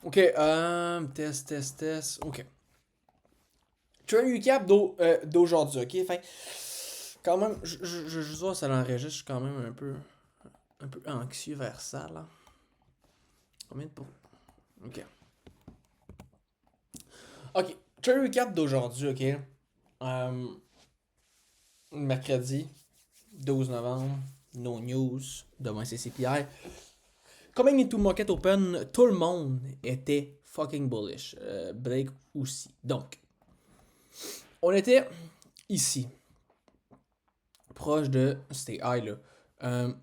Ok, test. Ok. Tu as un recap d'aujourd'hui, ok? Fait quand même, je vois ça l'enregistre, je suis quand même un peu anxieux vers ça, là. Combien de pour... Ok. Ok, tu as un recap d'aujourd'hui, ok? Euh, mercredi, 12 novembre, no news, demain c'est CPI. Coming into Market Open, tout le monde était fucking bullish. Blake aussi. Donc, on était ici, proche de. C'était high là.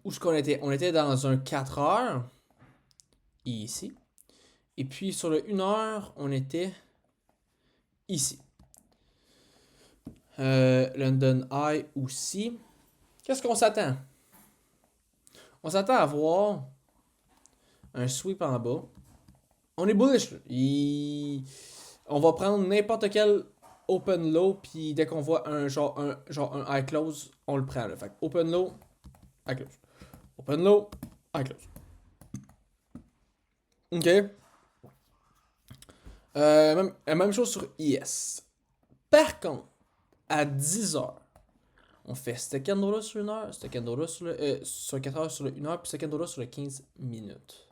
Où est-ce qu'on était? On était dans un 4 heures, ici. Et puis sur le 1 heure, on était ici. London High aussi. Qu'est-ce qu'on s'attend? On s'attend à voir un sweep en bas. On est bullish là. On va prendre n'importe quel open low, puis dès qu'on voit un high close, on le prend là. Fait open low, high close. Open low, high close. Ok. Même chose sur IS. Par contre, à 10 heures, on fait ce candle-là sur 1 heure, ce candle-là sur 4 heures sur le 1 heure, puis ce candle-là sur le 15 minutes.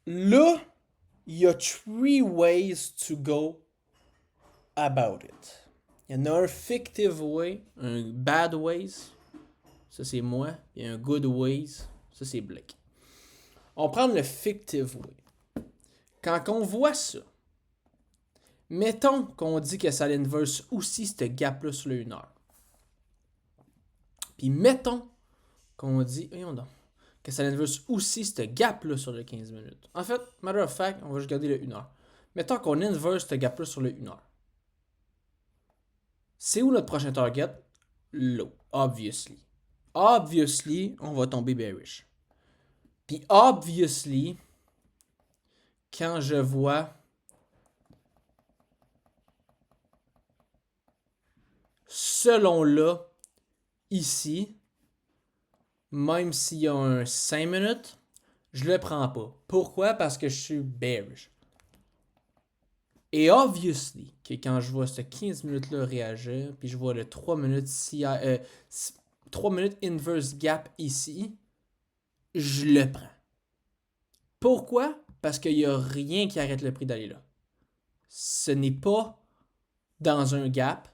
Là, il y a 3 ways to go about it. Il y en a un fictive way, un bad ways, ça c'est moi, et un good ways, ça c'est Blake. On prend le fictive way. Quand on voit ça, mettons qu'on dit que ça l'inverse aussi ce gap-là sur le 1 heure. Puis mettons qu'on dit, voyons donc, que ça inverse aussi ce gap-là sur le 15 minutes. En fait, matter of fact, on va juste garder le 1 heure. Mettons qu'on inverse ce gap-là sur le 1 heure. C'est où notre prochain target? Low, obviously. Obviously, on va tomber bearish. Puis obviously, quand je vois selon là, ici, même s'il y a un 5 minutes, je le prends pas. Pourquoi? Parce que je suis bearish. Et obviously, que quand je vois ce 15 minutes-là réagir, puis je vois le 3 minutes, 3 minutes inverse gap ici, je le prends. Pourquoi? Parce qu'il n'y a rien qui arrête le prix d'aller là. Ce n'est pas dans un gap.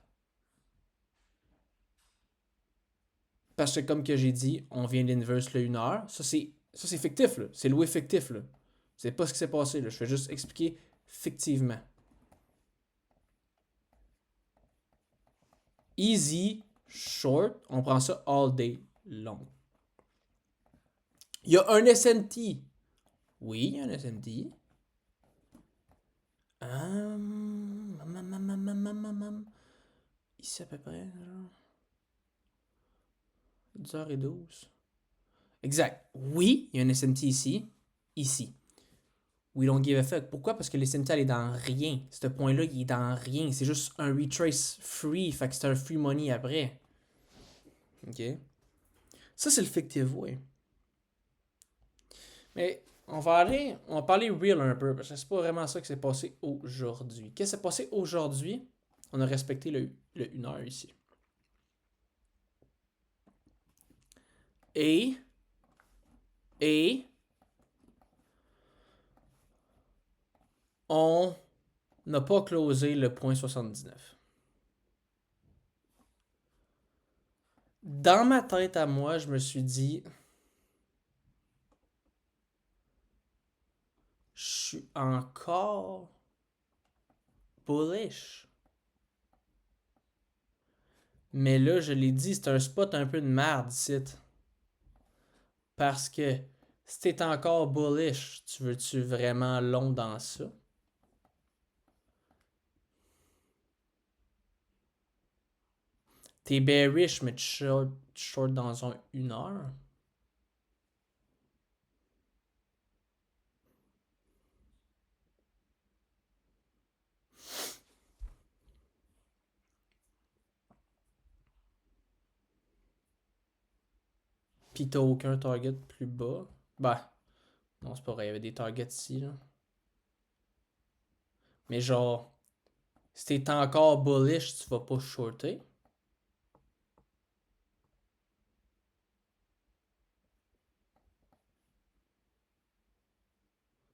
Parce que comme que j'ai dit, on vient d'inverse le 1 heure. Ça c'est fictif, là. C'est loué fictif, là. C'est pas ce qui s'est passé, là. Je vais juste expliquer fictivement. Easy, short, on prend ça all day long. Il y a un SNT. Oui, il y a un SNT. Ici à peu près, genre 10h12. Exact. Oui, il y a un SMT ici. Ici. We don't give a fuck. Pourquoi? Parce que le SMT, elle est dans rien. Ce point-là, il est dans rien. C'est juste un retrace free. Fait que c'est un free money après. OK? Ça, c'est le fictive way. Mais on va parler real un peu. Parce que c'est pas vraiment ça qui s'est passé aujourd'hui. Qu'est-ce qui s'est passé aujourd'hui? On a respecté le 1 heure ici. Et, et, on n'a pas closé le point 79. Dans ma tête à moi, je me suis dit, je suis encore bullish. Mais là, je l'ai dit, c'est un spot un peu de merde ici. Parce que si t'es encore bullish, tu veux-tu vraiment long dans ça? T'es bearish, mais tu short dans une heure? Pis t'as aucun target plus bas? Bah, Non, c'est pas vrai, il y avait des targets ici, là. Mais genre, si t'es encore bullish, tu vas pas shorter.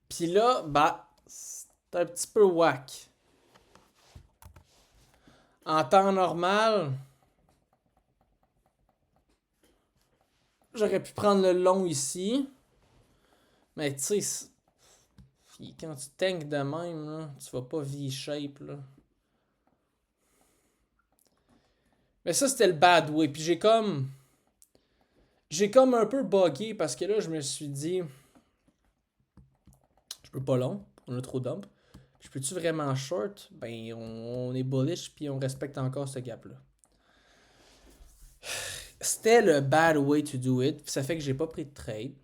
Puis là, bah, c'est un petit peu whack. En temps normal, j'aurais pu prendre le long ici. Mais tu sais, quand tu tanks de même, là, tu vas pas V-shape, là. Mais ça, c'était le bad way. Puis j'ai comme... J'ai comme un peu buggé parce que là, je me suis dit... Je peux pas long, on a trop dump. Je peux-tu vraiment short? Ben, on est bullish puis on respecte encore ce gap-là. C'était le bad way to do it. Puis ça fait que j'ai pas pris de trade.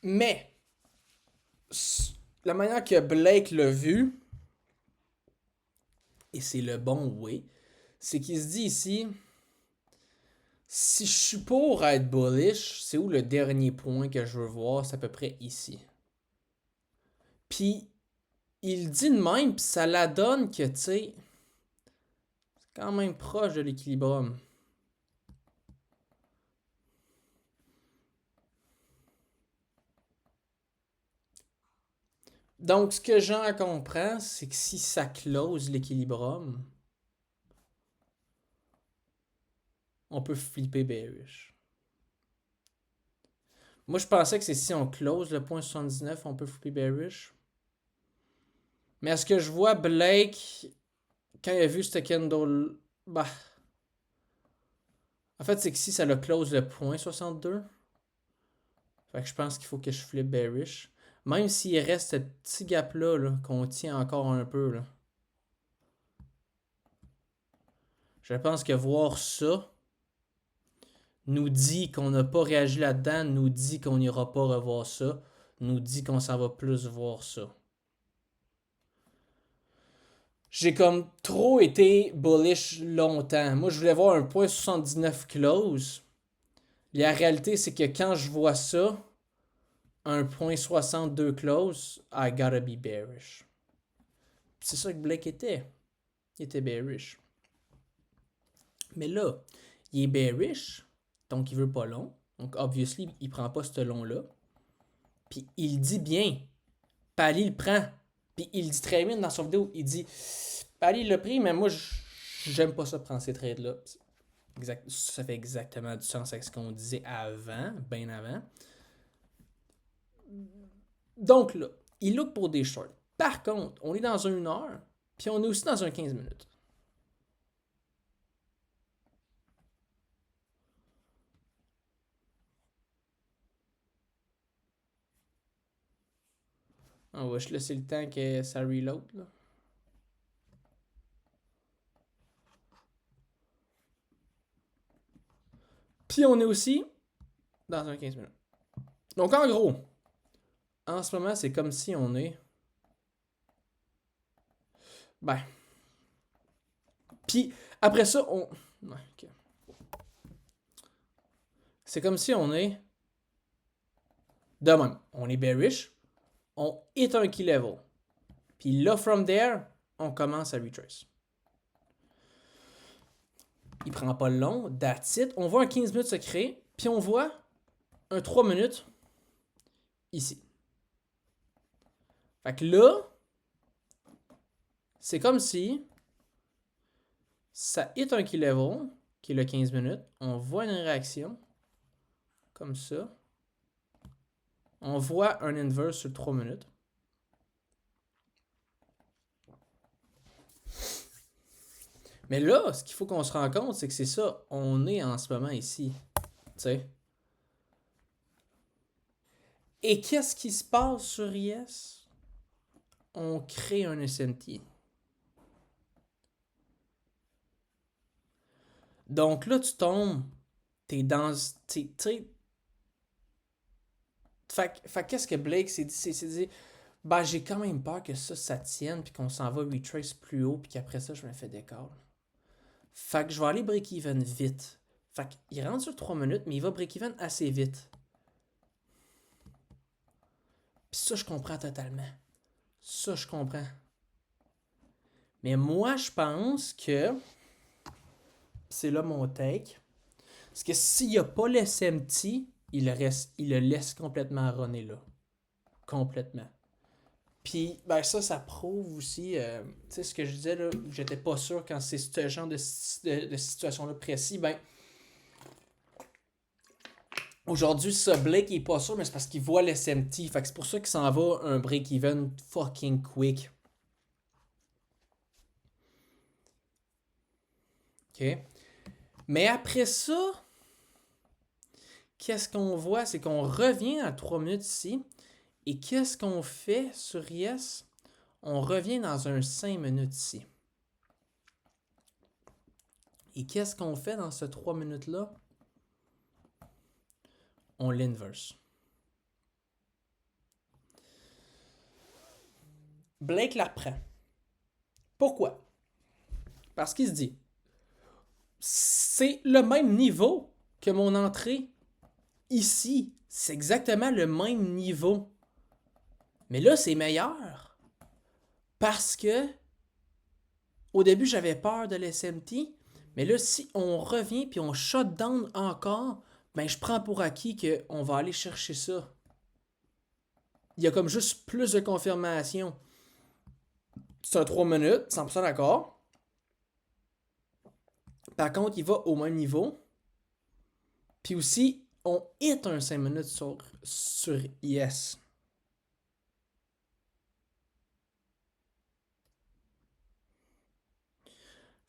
Mais, la manière que Blake l'a vu, et c'est le bon way, c'est qu'il se dit ici, si je suis pour être bullish, c'est où le dernier point que je veux voir? C'est à peu près ici. Puis, il dit de même, puis ça la donne que, tu sais, c'est quand même proche de l'équilibrium. Donc, ce que j'en comprends, c'est que si ça close l'équilibrium, on peut flipper bearish. Moi, je pensais que c'est si on close le point 79, on peut flipper bearish. Mais est-ce que je vois Blake, quand il a vu ce candle, bah, en fait, c'est que si ça le close le point 62, fait que je pense qu'il faut que je flip bearish. Même s'il reste ce petit gap-là, là, qu'on tient encore un peu, là. Je pense que voir ça nous dit qu'on n'a pas réagi là-dedans, nous dit qu'on n'ira pas revoir ça, nous dit qu'on s'en va plus voir ça. J'ai comme trop été bullish longtemps. Moi, je voulais voir un point 79 close. La réalité, c'est que quand je vois ça, un point 62 close, I gotta be bearish. C'est ça que Blake était. Il était bearish. Mais là, il est bearish, donc il veut pas long. Donc, obviously, il prend pas ce long-là. Puis il dit bien. Pali le prend. Puis il dit très bien dans son vidéo. Il dit Pali l'a pris, mais moi, j'aime pas ça prendre ces trades-là. Exact, ça fait exactement du sens avec ce qu'on disait avant, bien avant. Donc là, il look pour des shorts. Par contre, on est dans un 1 heure, puis on est aussi dans un 15 minutes. On va juste laisser le temps que ça reload. Là. Puis on est aussi dans un 15 minutes. Donc en gros, en ce moment, c'est comme si on est. Ben. Puis après ça, on. Ouais, ok. C'est comme si on est. De même. On est bearish. On hit un key level. Puis là, from there, on commence à retrace. Il prend pas le long, that's it. On voit un 15 minutes se créer, puis on voit un 3 minutes ici. Fait que là, c'est comme si ça hit un key level, qui est le 15 minutes. On voit une réaction, comme ça. On voit un inverse sur 3 minutes. Mais là, ce qu'il faut qu'on se rende compte, c'est que c'est ça. On est en ce moment ici. Tu sais. Et qu'est-ce qui se passe sur Yes? On crée un SMT. Donc là, tu tombes, t'es dans... Tu sais... Fait qu'est-ce que Blake s'est dit? C'est dit, ben j'ai quand même peur que ça tienne, puis qu'on s'en va retrace plus haut, puis qu'après ça, je me fais décall. Fait que je vais aller break-even vite. Fait qu'il rentre sur 3 minutes, mais il va break-even assez vite. Puis ça, je comprends totalement. Ça, je comprends. Mais moi, je pense que... C'est là mon take. Parce que s'il n'y a pas le SMT, il le laisse complètement runner là. Complètement. Puis, ben ça prouve aussi, tu sais, ce que je disais là, j'étais pas sûr quand c'est ce genre de situation-là précis, ben, aujourd'hui, ça, Blake il est pas sûr, mais c'est parce qu'il voit l'SMT, fait que c'est pour ça qu'il s'en va un break-even fucking quick. OK? Mais après ça, qu'est-ce qu'on voit? C'est qu'on revient à 3 minutes ici, et qu'est-ce qu'on fait sur Yes? On revient dans un 5 minutes ici. Et qu'est-ce qu'on fait dans ce 3 minutes-là? On l'inverse. Blake la reprend. Pourquoi? Parce qu'il se dit, c'est le même niveau que mon entrée ici. C'est exactement le même niveau. Mais là, c'est meilleur. Parce que au début, j'avais peur de l'SMT. Mais là, si on revient puis on shut down encore, ben je prends pour acquis qu'on va aller chercher ça. Il y a comme juste plus de confirmation. C'est un 3 minutes, 100% d'accord. Par contre, il va au même niveau. Puis aussi, on hit un 5 minutes sur Yes.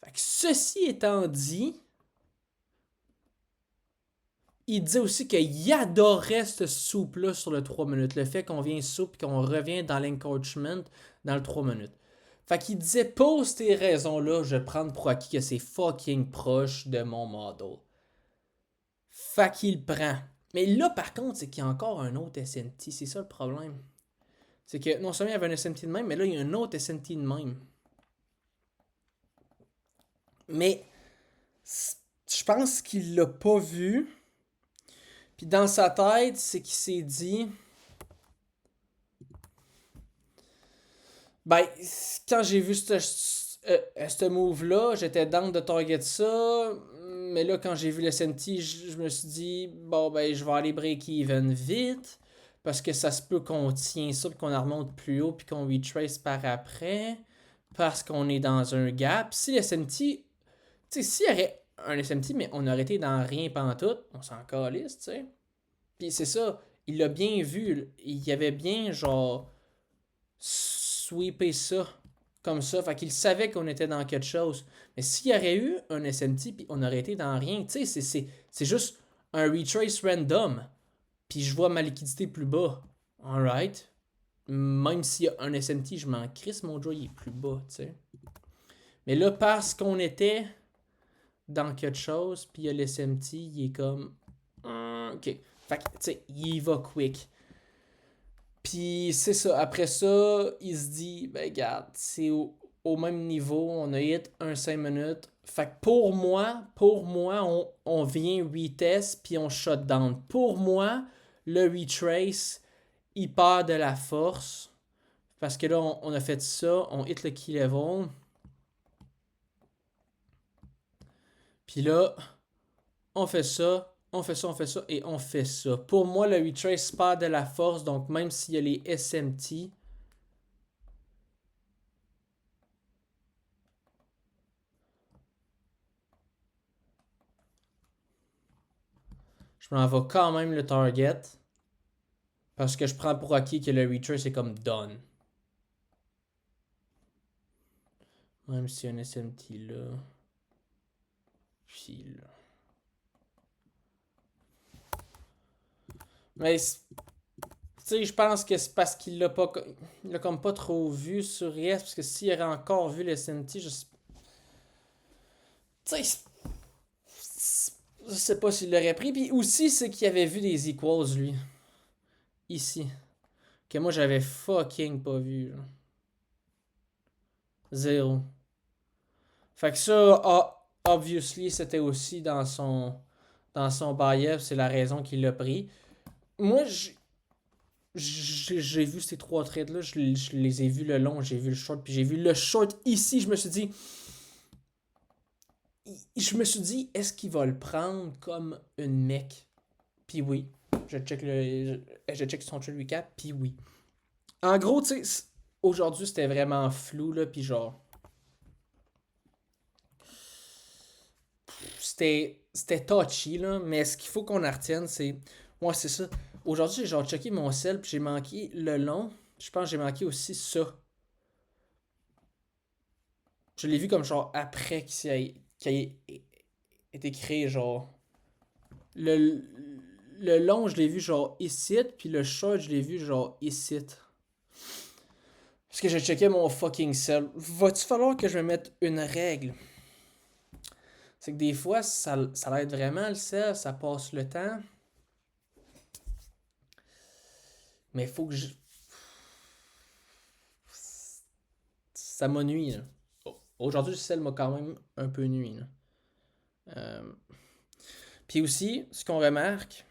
Fait que ceci étant dit, il disait aussi qu'il adorait ce soupe-là sur le 3 minutes. Le fait qu'on vient soupe et qu'on revient dans l'encouragement dans le 3 minutes. Fait qu'il disait, pour ces raisons-là, je vais prendre pour acquis que c'est fucking proche de mon model. Fait qu'il prend. Mais là, par contre, c'est qu'il y a encore un autre SMT. C'est ça le problème. C'est que non seulement il y avait un SMT de même, mais là, il y a un autre SMT de même. Mais je pense qu'il l'a pas vu. Puis dans sa tête, c'est qu'il s'est dit... Ben, quand j'ai vu ce move-là, j'étais down de target ça. Mais là, quand j'ai vu le SMT, je me suis dit, bon, ben, je vais aller break-even vite. Parce que ça se peut qu'on tient ça, puis qu'on remonte plus haut, puis qu'on retrace par après. Parce qu'on est dans un gap. Si le SMT... Tu sais, s'il y aurait un SMT, mais on aurait été dans rien pantoute, on s'en calisse, tu sais. Puis c'est ça, il l'a bien vu. Il y avait bien, genre, sweepé ça, comme ça. Fait qu'il savait qu'on était dans quelque chose. Mais s'il y aurait eu un SMT, puis on aurait été dans rien, tu sais, c'est juste un retrace random. Puis je vois ma liquidité plus bas. Alright. Même s'il y a un SMT, je m'en crisse, mon joie, il est plus bas, tu sais. Mais là, parce qu'on était dans quelque chose, puis il y a l'SMT, il est comme... OK. Fait que, tu sais, il va quick. Puis c'est ça. Après ça, il se dit, ben regarde, c'est au même niveau. On a hit un 5 minutes. Fait que pour moi, on vient retest puis on shut down. Pour moi, le retrace, il perd de la force. Parce que là, on a fait ça. On hit le key level. Puis là, on fait ça, on fait ça, on fait ça et on fait ça. Pour moi, le retrace perd de la force, donc même s'il y a les SMT, je m'en vais quand même le target parce que je prends pour acquis que le retrace est comme done. Même s'il y a un SMT là. Puis là. Mais sais, je pense que c'est parce qu'il l'a pas. Il l'a comme pas trop vu sur Yes, parce que s'il aurait encore vu le SMT, tu sais, je sais pas s'il l'aurait pris. Puis aussi, c'est qu'il avait vu des Equals, lui. Ici. Que moi, j'avais fucking pas vu. Genre. Zéro. Fait que ça, obviously, c'était aussi dans son bias. C'est la raison qu'il l'a pris. Moi, j'ai vu ces trois trades-là. Je les ai vus le long, j'ai vu le short. Puis j'ai vu le short ici. Je me suis dit, est-ce qu'il va le prendre comme une mec? Puis oui. Je check son trade recap, puis oui. En gros, tu sais, aujourd'hui, c'était vraiment flou, là, puis genre, c'était touchy, là, mais ce qu'il faut qu'on en retienne, c'est, ouais, c'est ça. Aujourd'hui, j'ai genre checké mon sel, puis j'ai manqué le long, je pense que j'ai manqué aussi ça. Je l'ai vu comme genre après qu'il ait été créé, genre, le, le long, je l'ai vu genre ici, puis le short, je l'ai vu genre ici. Parce que j'ai checké mon fucking sel. Va-tu falloir que je me mette une règle? C'est que des fois, ça l'aide vraiment le sel, ça passe le temps. Mais il faut que je. Ça m'a nuit, là. Aujourd'hui, le sel m'a quand même un peu nuit, là. Euh, Puis aussi, ce qu'on remarque,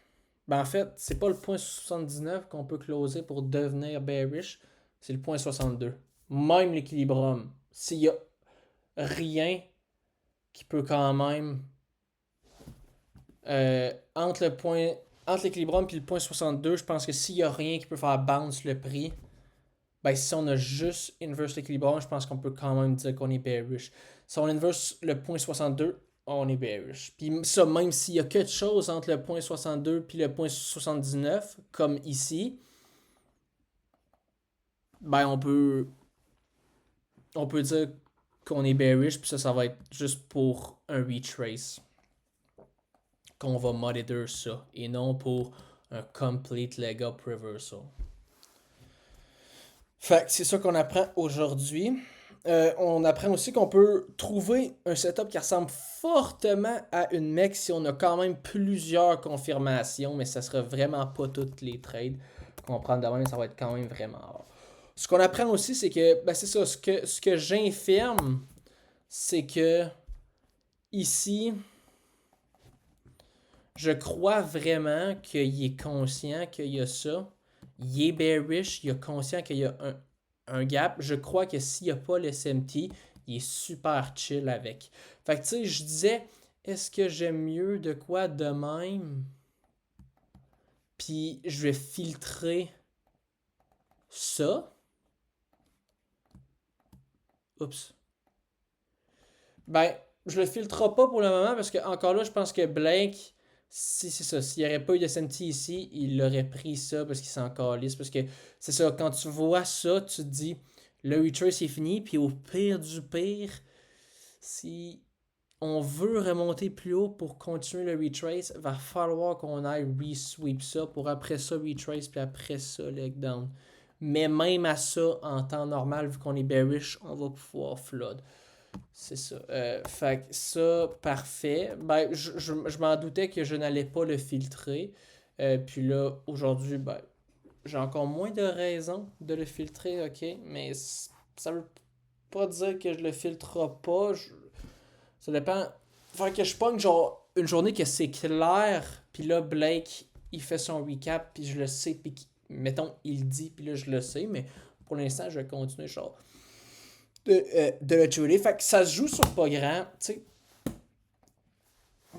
ben en fait, c'est pas le point 79 qu'on peut closer pour devenir bearish, c'est le point 62. Même l'équilibrium. S'il y a rien qui peut quand même entre le point entre l'équilibrium et le point 62, je pense que s'il y a rien qui peut faire bounce le prix, ben si on a juste inverse l'équilibrium, je pense qu'on peut quand même dire qu'on est bearish. Si on inverse le point 62, on est bearish. Puis ça, même s'il y a quelque chose entre le point 62 et le point 79, comme ici, ben on peut dire qu'on est bearish, puis ça va être juste pour un retrace qu'on va monitor ça, et non pour un complete leg up reversal. Fait que c'est ça qu'on apprend aujourd'hui. On apprend aussi qu'on peut trouver un setup qui ressemble fortement à une mec si on a quand même plusieurs confirmations, mais ça sera vraiment pas toutes les trades qu'on prend de même, ça va être quand même vraiment rare. Ce qu'on apprend aussi, c'est que, ben c'est ça, ce que j'infirme, c'est que ici, je crois vraiment qu'il est conscient qu'il y a ça. Il est bearish, il est conscient qu'il y a un gap. Je crois que s'il n'y a pas le SMT, il est super chill avec. Fait que tu sais, je disais, est-ce que j'aime mieux de quoi de même? Puis je vais filtrer ça. Oups. Ben, je le filtrera pas pour le moment parce que encore là, je pense que Blake, si c'est ça, s'il n'y aurait pas eu de SMT ici, il aurait pris ça parce qu'il s'en calisse. Parce que c'est ça, quand tu vois ça, tu te dis le retrace est fini, puis au pire du pire, si on veut remonter plus haut pour continuer le retrace, va falloir qu'on aille resweep ça pour après ça retrace, puis après ça leg down. Mais même à ça, en temps normal, vu qu'on est bearish, on va pouvoir flood. C'est ça. Fait que ça, parfait. Ben, je m'en doutais que je n'allais pas le filtrer. Puis là, aujourd'hui, ben, j'ai encore moins de raisons de le filtrer, ok? Mais ça veut pas dire que je le filtrera pas. Ça dépend. Fait que je pogne genre une journée que c'est clair, puis là, Blake, il fait son recap, puis je le sais, puis mettons, il dit, puis là, je le sais, mais pour l'instant, je vais continuer genre de le tuer. Fait que ça se joue sur pas grand. Tu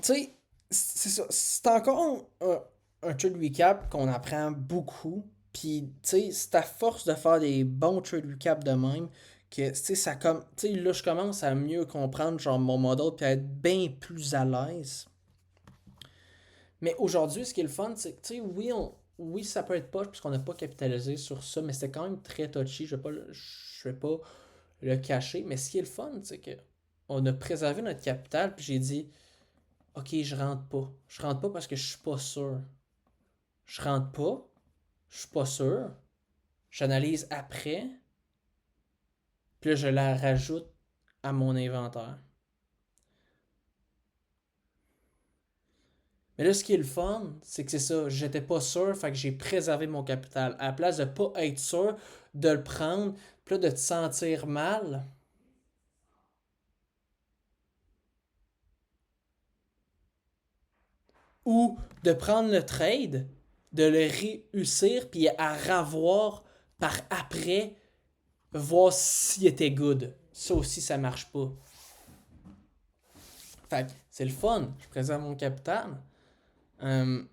sais, c'est ça. C'est encore un trade recap qu'on apprend beaucoup. Puis, tu sais, c'est à force de faire des bons trade recaps de même que, tu sais, ça comme. Tu sais, là, je commence à mieux comprendre, genre, mon modèle, puis à être bien plus à l'aise. Mais aujourd'hui, ce qui est le fun, c'est que, tu sais, oui, ça peut être poche, puisqu'on n'a pas capitalisé sur ça, mais c'était quand même très touchy. Je vais pas le cacher. Mais ce qui est le fun, c'est que on a préservé notre capital, puis j'ai dit, ok, je rentre pas. Je rentre pas parce que je suis pas sûr. Je rentre pas, Je suis pas sûr. J'analyse après. Puis là, je la rajoute à mon inventaire. Mais là, ce qui est le fun, c'est que c'est ça. J'étais pas sûr, fait que j'ai préservé mon capital. À la place de pas être sûr, de le prendre, puis là, de te sentir mal. Ou de prendre le trade, de le réussir, puis à revoir par après, voir s'il était good. Ça aussi, ça marche pas. Fait que c'est le fun. Je préserve mon capital. Euh,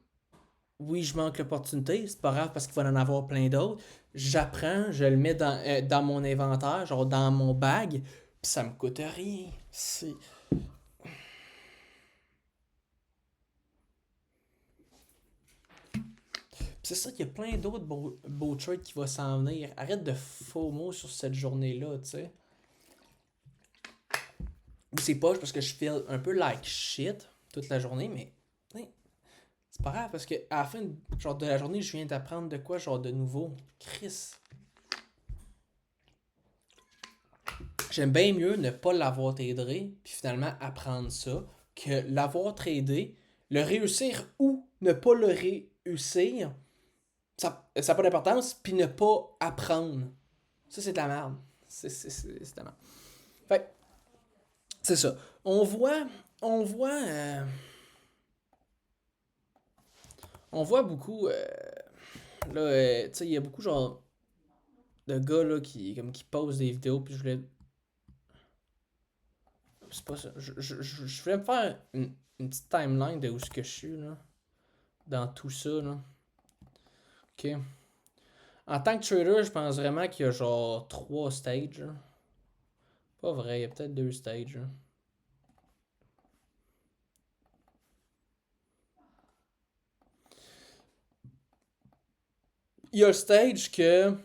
oui, je manque l'opportunité, c'est pas grave parce qu'il va en avoir plein d'autres. J'apprends, je le mets dans mon inventaire, genre dans mon bag, puis ça me coûte rien. C'est ça qu'il y a plein d'autres beaux trades qui vont s'en venir. Arrête de faux mots sur cette journée-là, tu sais. C'est pas parce que je feel un peu like shit toute la journée, mais c'est pas grave parce que à la fin genre, de la journée, je viens d'apprendre de quoi, genre de nouveau. Chris. J'aime bien mieux ne pas l'avoir tradé, puis finalement apprendre ça, que l'avoir tradé, le réussir ou ne pas le réussir, ça n'a pas d'importance, puis ne pas apprendre. Ça, c'est de la merde. C'est de la merde. Fait que, c'est ça. On voit, on voit beaucoup, là, tu sais, il y a beaucoup, genre, de gars, là, qui posent des vidéos, puis je voulais, c'est pas ça, je voulais me faire une petite timeline de où ce que je suis, là, dans tout ça, là. Ok. En tant que trader, je pense vraiment qu'il y a genre 3 stages, là. Pas vrai, il y a peut-être 2 stages, là. Il y a le stage que.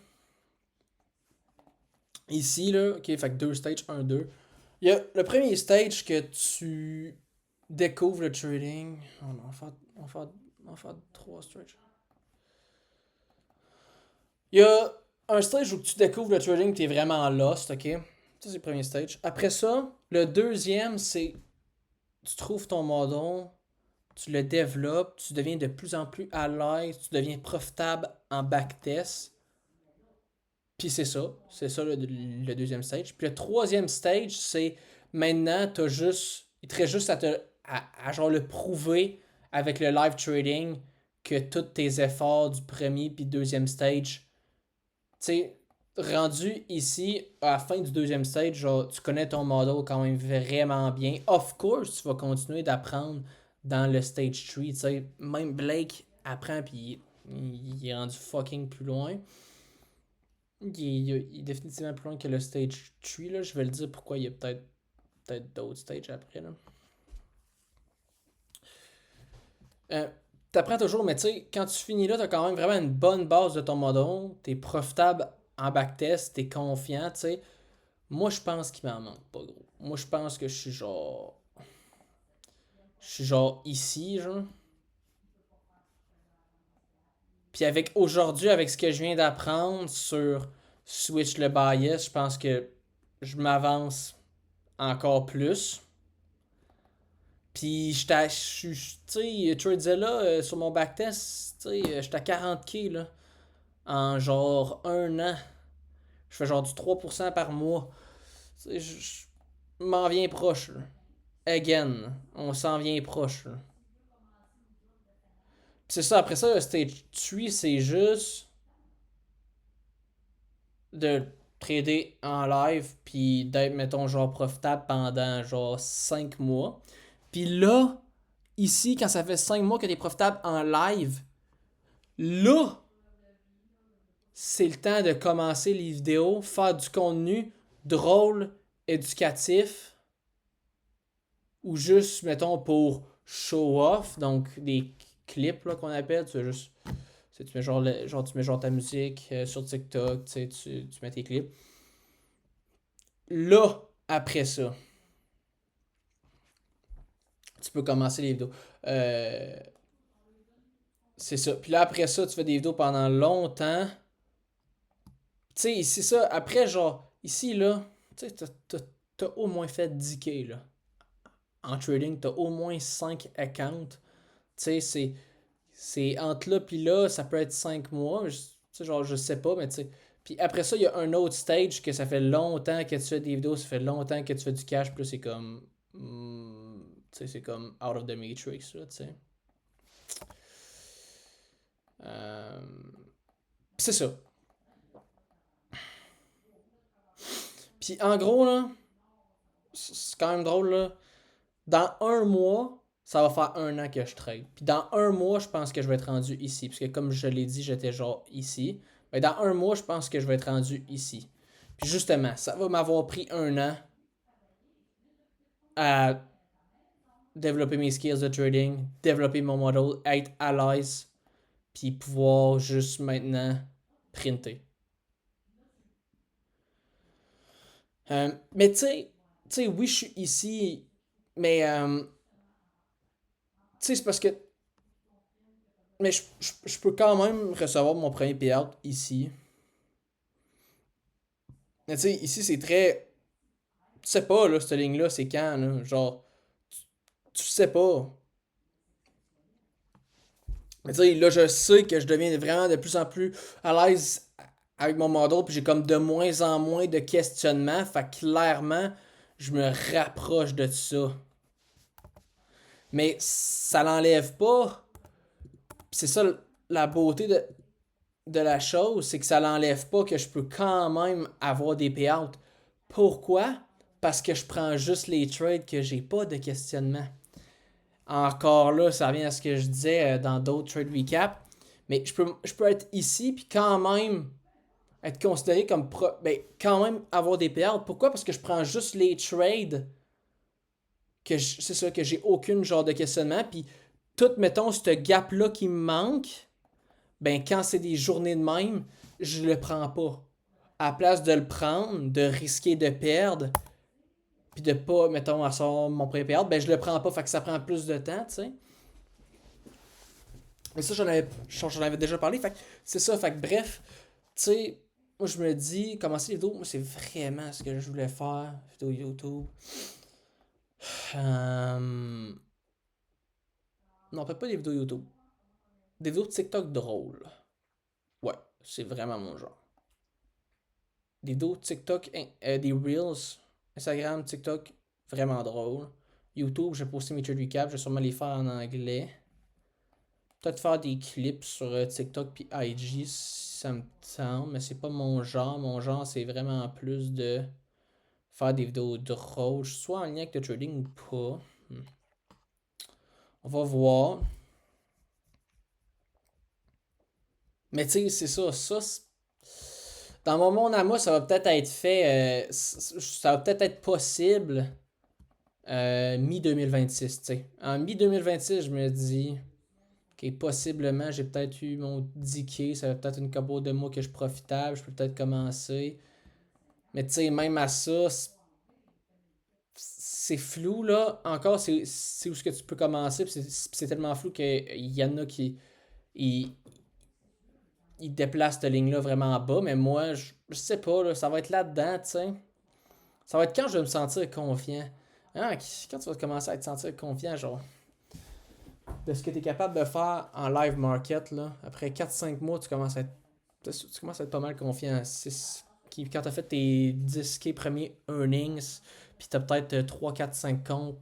Ici, là. Ok, fait que 2 stages, un, deux. Il y a le premier stage que tu découvres le trading. Oh non, on va faire 3 stages. Il y a un stage où tu découvres le trading, tu es vraiment lost, ok? Ça, c'est le premier stage. Après ça, le deuxième, c'est tu trouves ton model, tu le développes, tu deviens de plus en plus à l'aise, tu deviens profitable en backtest. Puis c'est ça le deuxième stage. Puis le troisième stage, c'est maintenant, t'as juste, il te reste juste à genre le prouver avec le live trading que tous tes efforts du premier puis deuxième stage, tu sais, rendu ici, à la fin du deuxième stage, genre, tu connais ton model quand même vraiment bien. Of course, tu vas continuer d'apprendre dans le stage 3, tu sais. Même Blake apprend, puis il est rendu fucking plus loin. Il est définitivement plus loin que le stage 3, là. Je vais le dire pourquoi il y a peut-être d'autres stages après, là. Euh, T'apprends toujours, mais tu sais, quand tu finis là, t'as quand même vraiment une bonne base de ton model. T'es profitable en backtest, t'es confiant, tu sais. Moi, je pense qu'il m'en manque pas, gros. Moi, je pense que je suis genre. Je suis genre ici, genre. Puis avec aujourd'hui, avec ce que je viens d'apprendre sur Switch le bias, je pense que je m'avance encore plus. Puis tu sais, Tradezilla, sur mon backtest, tu sais, j'étais à 40K, là. En genre un an. Je fais genre du 3% par mois. Tu sais, je m'en viens proche, là. Again, on s'en vient proche, là. C'est ça, après ça, le stage 3, c'est juste de trader en live, puis d'être, mettons, genre profitable pendant genre 5 mois. Puis là, ici, quand ça fait 5 mois que t'es profitable en live, là, c'est le temps de commencer les vidéos, faire du contenu drôle, éducatif, ou juste, mettons, pour show off, donc des clips là, qu'on appelle, tu veux juste tu mets tu mets genre ta musique sur TikTok, tu mets tes clips. Là, après ça, tu peux commencer les vidéos. Euh, C'est ça. Puis là, après ça, tu fais des vidéos pendant longtemps. Tu sais, c'est ça. Après, genre, ici, là, tu sais, t'as au moins fait 10K, là. En trading, t'as au moins 5 accounts. Tu sais, c'est entre là puis là, ça peut être 5 mois. Tu sais, genre, je sais pas, mais tu sais. Puis après ça, il y a un autre stage que ça fait longtemps que tu fais des vidéos, ça fait longtemps que tu fais du cash, puis là, c'est comme. Tu sais, c'est comme out of the matrix, là, tu sais. Euh, c'est ça. Puis en gros, là, c'est quand même drôle, là. Dans un mois, ça va faire un an que je trade. Puis dans un mois, je pense que je vais être rendu ici. Parce que comme je l'ai dit, j'étais genre ici. Mais dans un mois, je pense que je vais être rendu ici. Puis justement, ça va m'avoir pris un an à développer mes skills de trading, développer mon model, être à l'aise, puis pouvoir juste maintenant printer. Mais tu sais, oui, je suis ici, mais tu sais, c'est parce que. Mais je peux quand même recevoir mon premier payout ici. Mais tu sais, ici, c'est très. Tu sais pas, là, cette ligne-là, c'est quand, là. Genre, tu sais pas. Mais tu sais, là, je sais que je deviens vraiment de plus en plus à l'aise avec mon model, puis j'ai comme de moins en moins de questionnements. Fait que clairement, je me rapproche de ça. Mais ça l'enlève pas. C'est ça la beauté de la chose, c'est que ça l'enlève pas que je peux quand même avoir des payouts. Pourquoi? Parce que je prends juste les trades que j'ai pas de questionnement. Encore là, ça revient à ce que je disais dans d'autres trade recap. Mais je peux être ici puis quand même être considéré comme ben, quand même avoir des payouts. Pourquoi? Parce que je prends juste les trades c'est ça, que j'ai aucune genre de questionnement. Puis tout, mettons, ce gap-là qui me manque, ben quand c'est des journées de même, je le prends pas. À la place de le prendre, de risquer de perdre, puis de pas, mettons, à son mon premier payout, ben je le prends pas, fait que ça prend plus de temps, tu sais. Mais ça, j'en avais déjà parlé, fait que c'est ça, fait que bref, tu sais, moi je me dis, commencer les vidéos, moi c'est vraiment ce que je voulais faire, vidéo YouTube. Euh, Non, peut-être pas des vidéos YouTube. Des vidéos TikTok drôles. Ouais, c'est vraiment mon genre. Des vidéos TikTok, des Reels, Instagram, TikTok, vraiment drôles. YouTube, je vais poster mes trade recaps, je vais sûrement les faire en anglais. Peut-être faire des clips sur TikTok puis IG si ça me tente, mais c'est pas mon genre. Mon genre, c'est vraiment plus de faire des vidéos drôles, soit en lien avec le trading ou pas. On va voir. Mais tu sais, c'est ça. Dans mon monde à moi, ça va peut-être être fait. Ça va peut-être être possible mi-2026, tu sais. En mi-2026, je me dis que possiblement, j'ai peut-être eu mon 10K. Ça va peut-être une couple de mois que je suis profitable. Je peux peut-être commencer. Mais tu sais, même à ça, c'est flou, là. Encore, c'est où ce que tu peux commencer. C'est tellement flou qu'il y en a qui ils, ils déplacent cette ligne-là vraiment en bas. Mais moi, je sais pas, là, ça va être là-dedans, tu sais. Ça va être quand je vais me sentir confiant. Hein, quand tu vas commencer à te sentir confiant, genre, de ce que tu es capable de faire en live market, là, après 4-5 mois, tu commences à être pas mal confiant. Quand tu as fait tes 10K premiers earnings, puis tu as peut-être 3, 4, 5 comptes,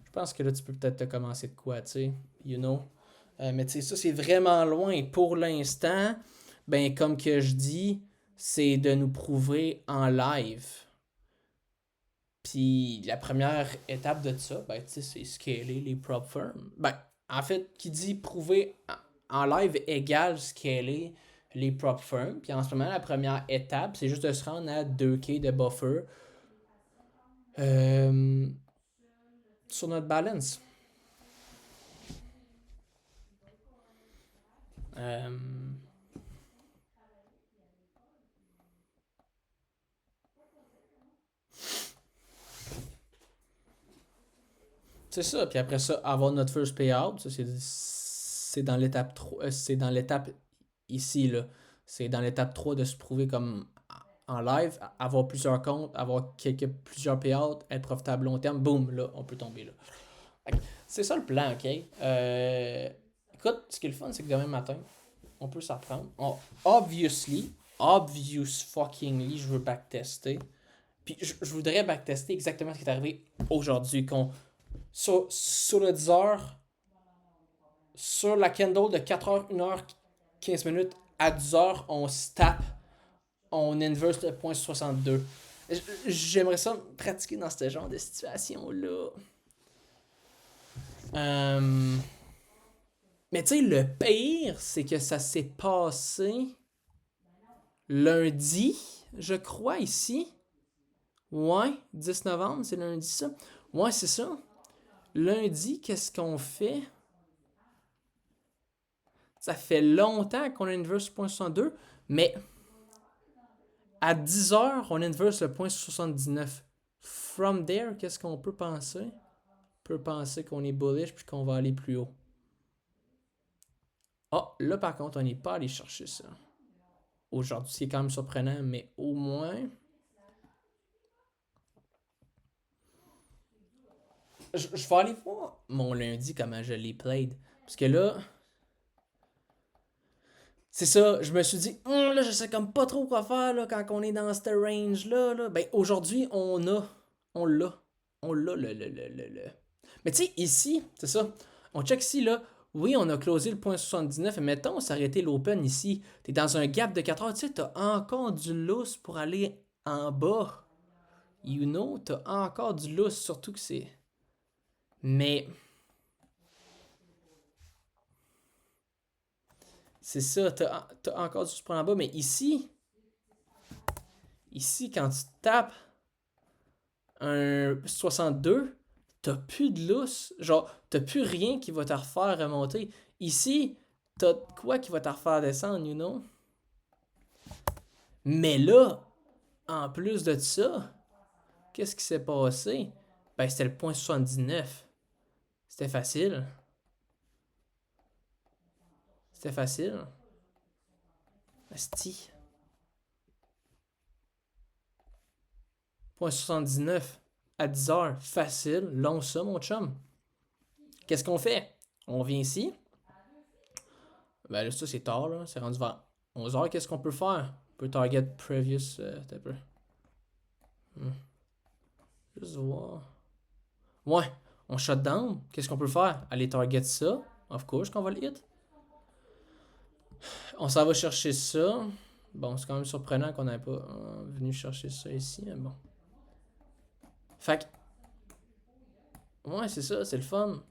je pense que là, tu peux peut-être te commencer de quoi, tu sais, you know. Mais tu sais, ça, c'est vraiment loin. Pour l'instant, ben, comme que je dis, c'est de nous prouver en live. Puis la première étape de ça, ben, tu sais, c'est scaler les prop firms. Ben, en fait, qui dit prouver en live égale scaler les prop firms. Puis en ce moment, la première étape, c'est juste de se rendre à 2K de buffer euh, sur notre balance. Euh, c'est ça. Puis après ça, avoir notre first payout, ça c'est dans l'étape 3, c'est dans l'étape ici, là. C'est dans l'étape 3 de se prouver comme en live, avoir plusieurs comptes, avoir plusieurs payouts, être profitable long terme, boum, là, on peut tomber là. C'est ça le plan, ok? Écoute, ce qui est le fun, c'est que demain matin, on peut s'apprendre. Obviously, fuckingly, je veux backtester. Puis je voudrais backtester exactement ce qui est arrivé aujourd'hui. Sur le 10 heures, sur la candle de 4h, 1h, 15 minutes, à 10 heures, on se tape, on inverse le point 62. J'aimerais ça pratiquer dans ce genre de situation-là. Mais tu sais, le pire, c'est que ça s'est passé lundi, je crois, ici. Ouais, 10 novembre, c'est lundi ça. Ouais, c'est ça. Lundi, qu'est-ce qu'on fait? Ça fait longtemps qu'on inverse le point 62, mais à 10 heures, on inverse le point 79. From there, qu'est-ce qu'on peut penser? On peut penser qu'on est bullish puis qu'on va aller plus haut. Ah, là par contre, on n'est pas allé chercher ça. Aujourd'hui, c'est quand même surprenant, mais au moins... Je vais aller voir mon lundi comment je l'ai played. Parce que là... C'est ça, je me suis dit, là, je sais comme pas trop quoi faire là, quand on est dans cette range-là. Là. Ben, aujourd'hui, on l'a. On l'a, le. Mais tu sais, ici, c'est ça. On check ici, là. Oui, on a closé le point 79, mais mettons, s'arrêter l'open ici. T'es dans un gap de 4 heures, tu sais, t'as encore du lousse pour aller en bas. You know, t'as encore du lousse, surtout que c'est... Mais... C'est ça, t'as encore du lousse pour en bas, mais ici... Ici, quand tu tapes un 62, t'as plus de lousse. Genre, t'as plus rien qui va te refaire remonter. Ici, t'as quoi qui va te refaire descendre, you know? Mais là, en plus de ça, qu'est-ce qui s'est passé? Ben, c'était le point 79. C'était facile. C'était facile. Asti. Point 79 à 10 heures. Facile. Long ça, mon chum. Qu'est-ce qu'on fait? On vient ici. Ben là, ça, c'est tard, là. C'est rendu vers 11 heures. Qu'est-ce qu'on peut faire? On peut target previous. T'as peu. Juste voir. Ouais, on shut down. Qu'est-ce qu'on peut faire? Aller target ça. Of course qu'on va le hit. On s'en va chercher ça. Bon, c'est quand même surprenant qu'on n'ait pas venu chercher ça ici, mais bon. Fait que, ouais, c'est ça, c'est le fun.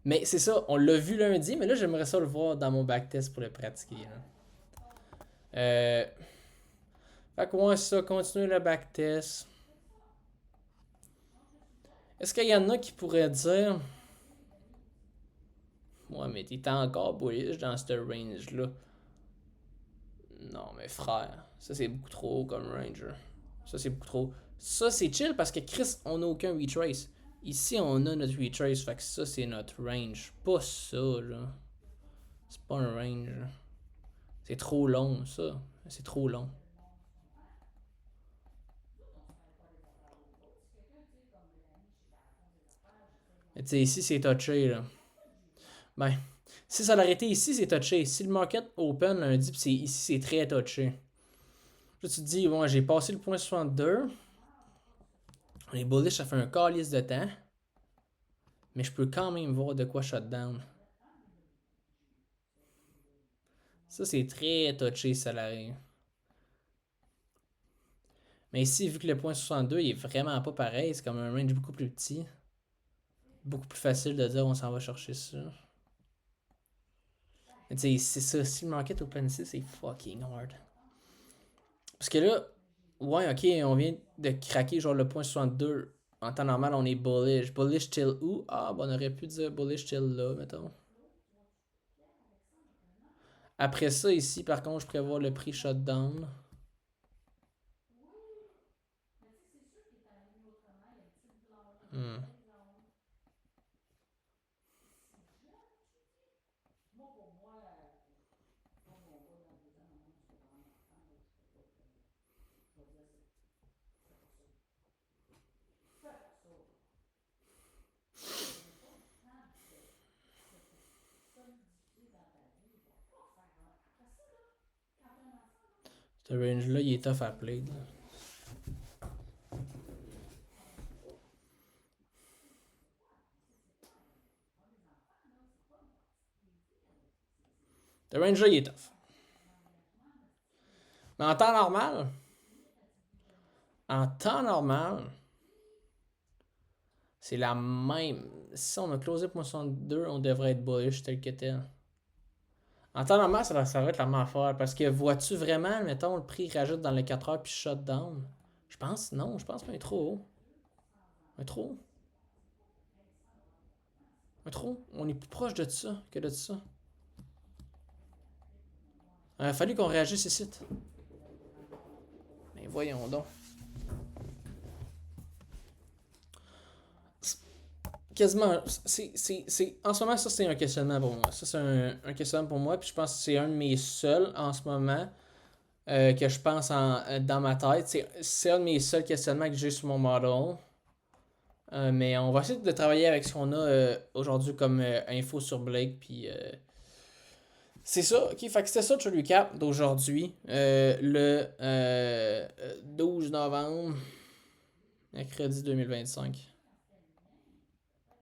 Mais c'est ça, on l'a vu lundi, mais là, j'aimerais ça le voir dans mon backtest pour le pratiquer. Là. Fait que, ouais, c'est ça, continuer le backtest. Est-ce qu'il y en a qui pourraient dire... Ouais, mais t'es encore bullish dans ce range-là. Non, mais frère, ça c'est beaucoup trop haut comme Ranger. Ça c'est beaucoup trop. Ça c'est chill parce que Chris, on n'a aucun retrace. Ici, on a notre retrace, fait que ça c'est notre range. Pas ça, là. C'est pas un range. C'est trop long, ça. C'est trop long. Mais tu sais, ici c'est touché, là. Ben, si ça l'arrêtait ici, c'est touché. Si le market open lundi, pis ici c'est très touché. Là, tu te dis, bon, j'ai passé le point 62. Les bullish, ça fait un calice de temps. Mais je peux quand même voir de quoi shutdown. Ça, c'est très touché, salarié. Mais ici, vu que le point 62 il est vraiment pas pareil, c'est comme un range beaucoup plus petit. Beaucoup plus facile de dire on s'en va chercher ça. Mais tu sais, c'est ça. Si le market open ici, c'est fucking hard. Parce que là, ouais, ok, on vient de craquer genre le point 62. En temps normal, on est bullish. Bullish till où? Ah, ben on aurait pu dire bullish till là, mettons. Après ça, ici, par contre, je prévois le prix shutdown. Hmm. Ce range-là, il est tough à play. Là. Ce range-là, il est tough. Mais en temps normal, c'est la même. Si on a closé pour 62, on devrait être bullish tel que tel. En temps normal, ça va être la même affaire. Parce que vois-tu vraiment, mettons, le prix rajoute dans les 4 heures puis shut down? Je pense, non, je pense qu'il est trop haut. Un trop haut. Un trop haut. On est plus proche de ça que de ça. Il a fallu qu'on réagisse ici. Mais voyons donc. Quasiment. En ce moment, ça, c'est un questionnement pour moi. Ça, c'est un questionnement pour moi. Puis je pense que c'est un de mes seuls en ce moment que je pense dans ma tête. C'est un de mes seuls questionnements que j'ai sur mon model. Mais on va essayer de travailler avec ce qu'on a aujourd'hui comme info sur Blake. Puis c'est ça. Ok, fait que c'était ça le recap d'aujourd'hui. Le 12 novembre, mercredi 2025.